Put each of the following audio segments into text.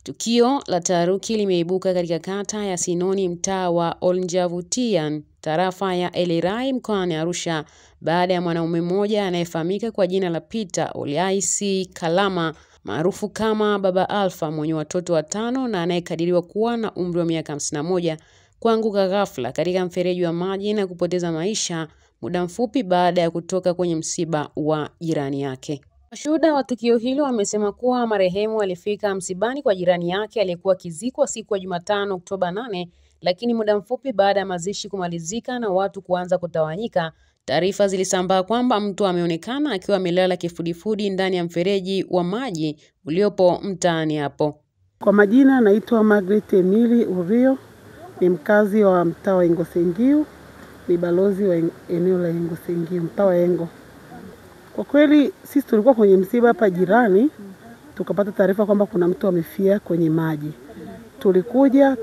Tukio la taharuki limeibuka katika kata ya Sinoni, mtaa wa Oljavutian, tarafa ya Elerai, mkoani Arusha, baada ya mwanaume mmoja anayefahamika kwa jina la Peter Oliaisi Kalama maarufu kama Baba Alpha, mwenye watoto 5 na anayekadiriwa kuwa na umri wa miaka 51, kuanguka ghafla katika mfereji wa maji na kupoteza maisha muda mfupi baada ya kutoka kwenye msiba wa jirani yake. Mashuhuda wa tukio hilo wamesema kuwa marehemu alifika msibani kwa jirani yake aliyekuwa akizikwa siku ya Jumatano Oktoba 8, lakini muda mfupi baada ya mazishi kumalizika na watu kuanza kutawanyika, taarifa zilisambaa kwamba mtu ameonekana akiwa amelala kifudifudi ndani ya mfereji wa maji uliopo mtaani hapo. Kwa majina naitwa Margaret Emily Urio, ni mkazi wa mtaa wa Engo Sengiu, ni balozi wa eneo la Engo Sengiu, mtaa wa Engo. Kwa kweli sisi tulikuwa kwenye msiba hapa jirani, tukapata taarifa kwamba kuna mtu amefia kwenye maji. Tulikuja,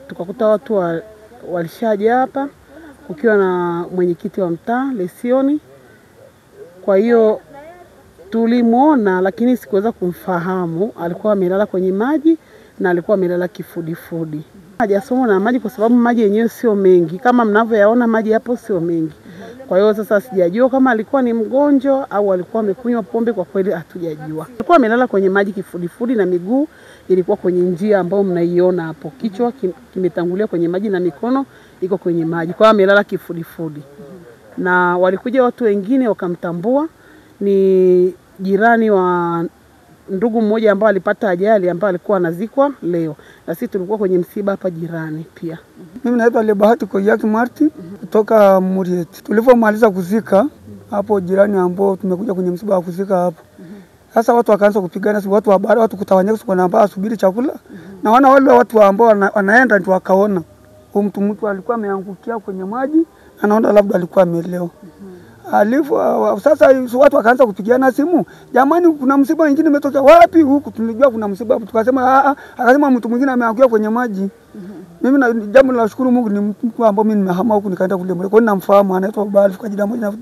tukakuta watu walishaja hapa, kukiwa na mwenyekiti wa mtaa Lesioni. Kwa hiyo tulimuona, lakini sikuweza kumfahamu. Alikuwa amelala kwenye maji na alikuwa amelala kifudifudi. Hajasomwa na maji kwa sababu maji yenyewe sio mengi. Kama mnavyoyaona maji hapo sio mengi. Kwa hiyo sasa sijajua kama alikuwa ni mgonjwa au alikuwa amekunywa pombe, kwa kweli hatujajua. Alikuwa amelala kwenye maji kifudifudi na miguu ilikuwa kwenye njia ambayo mnaiona hapo. Kichwa kimetangulia kwenye maji na mikono iko kwenye maji. Kwa hiyo amelala kifudifudi. Na walikuja watu wengine wakamtambua, ni jirani wa ndugu mmoja ambaye alipata ajali ambaye alikuwa anazikwa leo. Na sisi tulikuwa kwenye msiba hapa jirani pia. Mimi naitwa Lebahati Koyaki Marti kutoka Murieti. Tulipomaliza kuzika hapo jirani ambao tumekuja kwenye msiba wa kuzika hapo. Sasa watu wakaanza kupigana, watu wa baada watu kutawanyika kwa namba asubiri chakula. Na wale watu ambao wanaenda ndio wakaona mtu alikuwa ameangukia kwenye maji, anaona labda alikuwa amelewa. Sasa watu wakaanza kupigiana simu, jamani kuna msiba mwingine umetokea wapi huku? Tulijua kuna msiba, tukasema akasema mtu mwingine ameangukia kwenye maji. Mimi na jambo la shukuru Mungu ni mtu ambaye mimi nimehama huku nikaenda kule Mure. Kwa nini namfahamu, anaitwa Baba Alpha, kwa jina moja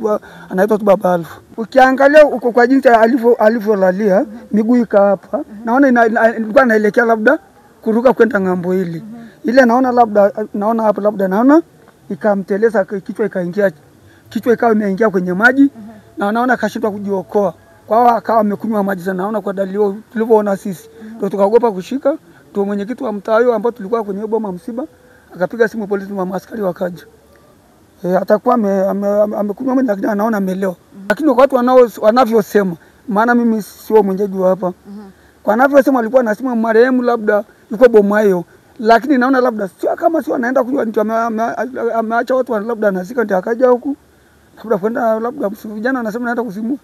anaitwa Baba Alpha. Ukiangalia uko kwa jinsi alivyolalia, miguu ika hapa, naona ilikuwa inaelekea labda kuruka kwenda ngambo ile. Ile naona hapo labda naona ikamteleza kichwa ikaingia, kichwa ikawa imeingia kwenye maji na naona kashindwa kujiokoa. Kwa hiyo akawa amekunywa maji sana, naona kwa dalili tulivyoona sisi. Ndio tukaogopa kushika, ndio mwenyekiti wa mtaa huyo ambao tulikuwa kwenye boma msiba akapiga simu polisi na maaskari wakaja. Atakuwa amekunywa maji lakini anaona amelewa. Lakini kwa watu wanavyosema, maana mimi sio mwenyeji hapa. Kwa wanavyosema alikuwa anasema marehemu labda yuko boma hiyo. Lakini naona labda sio anaenda kujua ndio ameacha watu labda anazika ndio akaja huku. Labda kwenda labda vijana anasema naenda kusimu.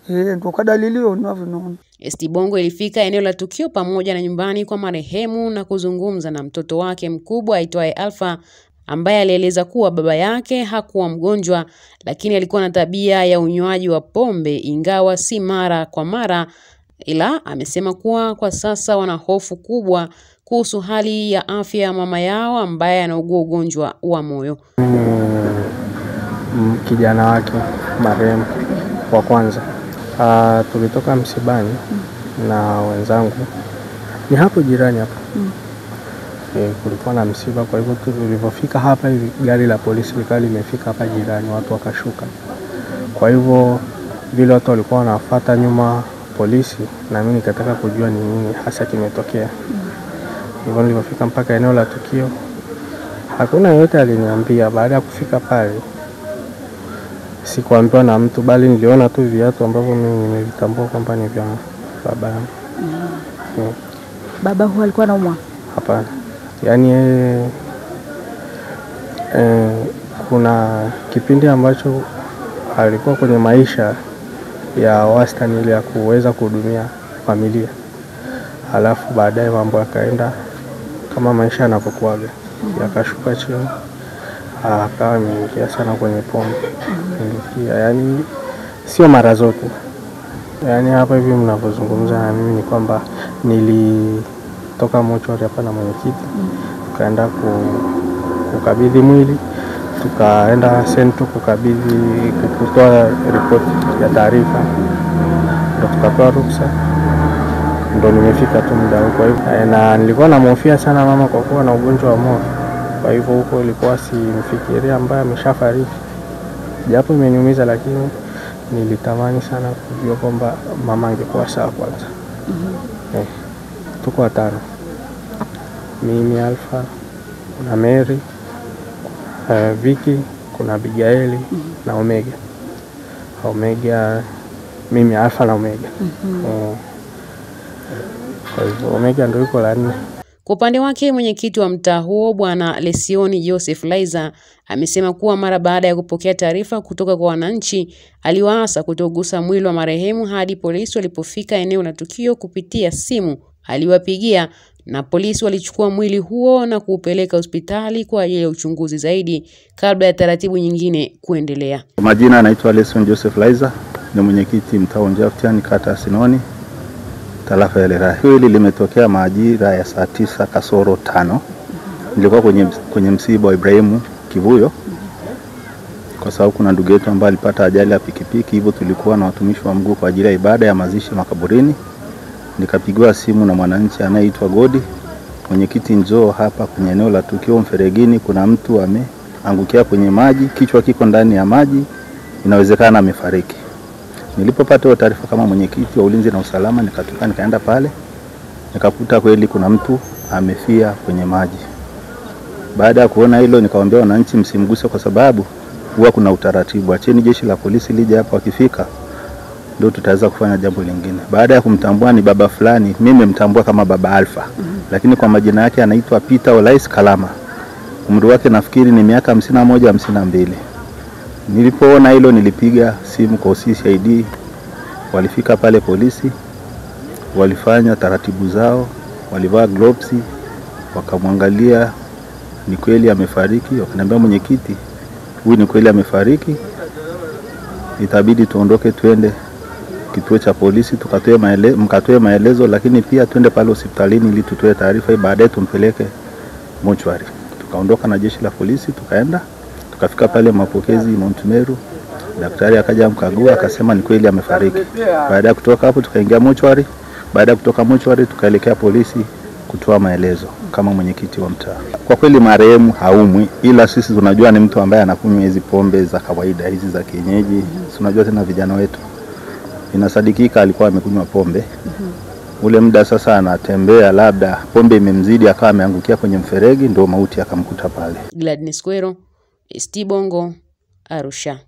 Ndio kadalilio ninavyoona. ST Bongo ilifika eneo la tukio pamoja na nyumbani kwa marehemu na kuzungumza na mtoto wake mkubwa aitwaye Alpha, ambaye alieleza kuwa baba yake hakuwa mgonjwa, lakini alikuwa na tabia ya unywaji wa pombe, ingawa si mara kwa mara, ila amesema kuwa kwa sasa wana hofu kubwa kuhusu hali ya afya ya mama yao ambaye anaugua ugonjwa wa moyo. Kijana wake marehemu wa kwanza, tulitoka msibani na wenzangu, ni hapo jirani hapo. Kulikuwa na msiba, kwa hivyo tulipofika hapa hivi gari la polisi limefika hapa jirani, watu wakashuka. Kwa hivyo vile watu walikuwa wanafuata nyuma polisi, na mimi nikataka kujua ni nini hasa kimetokea. Hivyo nilipofika mpaka eneo la tukio, hakuna yeyote aliniambia. Baada ya kufika pale sikuambiwa na mtu, bali niliona tu viatu ambavyo mimi nimevitambua kwamba ni vya baba yangu. Baba huyo alikuwa anaumwa? Hapana. Yaani kuna kipindi ambacho alikuwa kwenye maisha ya wastani ile ya kuweza kuhudumia familia. Halafu baadaye mambo yakaenda kama maisha yanapokuwa, yakashuka chini. Akawa ameingia sana kwenye pombe. Yaani sio mara zote. Yaani hapa hivi mnapozungumza na mimi ni kwamba nilitoka mochwari hapa na mwenyekiti, tukaenda kukabidhi mwili, tukaenda sento kutoa ripoti ya taarifa, ndio tukapewa ruksa ndo nimefika tu muda huko. Kwa hivyo na nilikuwa namhofia sana mama kwa kuwa na ugonjwa wa moyo. Kwa hivyo huko ilikuwa simfikiria ambaye ameshafariki. Japo imeniumiza, lakini nilitamani sana kujua kwamba mama angekuwa sawa kwanza. Tuko 5. Mimi, Alpha, kuna Mary, Vicky, kuna Abigail na Omega. Omega, mimi Alpha na Omega. Kwa hivyo Omega ndio yuko la 4. Kwa upande wake mwenyekiti wa mtaa huo Bwana Lesioni Joseph Laizer amesema kuwa mara baada ya kupokea taarifa kutoka kwa wananchi, aliwaasa kutogusa mwili wa marehemu hadi polisi walipofika eneo la tukio kupitia simu aliwapigia, na polisi walichukua mwili huo na kuupeleka hospitali kwa ajili ya uchunguzi zaidi kabla ya taratibu nyingine kuendelea. Majina anaitwa Lesioni Joseph Laizer, ni mwenyekiti mtaa wa Onjavutian, kata ya Sinoni, tarafa ya Lerai. Hili limetokea majira ya saa 9:05. Nilikuwa kwenye msiba wa Ibrahimu Kivuyo, kwa sababu kuna ndugu yetu ambaye alipata ajali ya pikipiki, hivyo tulikuwa na watumishi wa Mungu kwa ajili ya ibada ya mazishi makaburini. Nikapigiwa simu na mwananchi anayeitwa Godi, mwenyekiti, njoo hapa kwenye eneo la tukio Mferegini, kuna mtu ameangukia kwenye maji, kichwa kiko ndani ya maji, inawezekana amefariki. Nilipopata hiyo taarifa kama mwenyekiti wa ulinzi na usalama, nikatoka nikaenda pale, nikakuta kweli kuna mtu amefia kwenye maji. Baada ya kuona hilo, nikawaambia wananchi msimguse, kwa sababu huwa kuna utaratibu, acheni jeshi la polisi lije hapo, wakifika ndio tutaweza kufanya jambo lingine. Baada ya kumtambua ni baba fulani, mimi nimemtambua kama baba Alpha, lakini kwa majina yake anaitwa Peter Olais Kalama. Umri wake nafikiri ni miaka 51 52. Nilipoona hilo nilipiga simu kwa CID, walifika pale polisi, walifanya taratibu zao, walivaa gloves, wakamwangalia, ni kweli amefariki. Wakaniambia, mwenyekiti, huyu ni kweli amefariki, itabidi tuondoke tuende kituo cha polisi mkatoe maelezo, lakini pia tuende pale hospitalini ili tutoe taarifa, baadaye tumpeleke mochwari. Tukaondoka na jeshi la polisi, tukaenda tukafika pale mapokezi Mount Meru. Daktari akaja mkagua, akasema ni kweli amefariki. Baada ya kutoka hapo tukaingia mochwari. Baada ya kutoka mochwari tukaelekea polisi kutoa maelezo kama mwenyekiti wa mtaa. Kwa kweli marehemu haumwi, ila sisi tunajua ni mtu ambaye anakunywa hizi pombe za kawaida, hizi za kienyeji. Tunajua tena vijana wetu, inasadikika alikuwa amekunywa pombe. Ule muda sasa anatembea, labda pombe imemzidi akawa ameangukia kwenye mferegi, ndio mauti akamkuta pale. Gladness Kwero, ST Bongo, Arusha.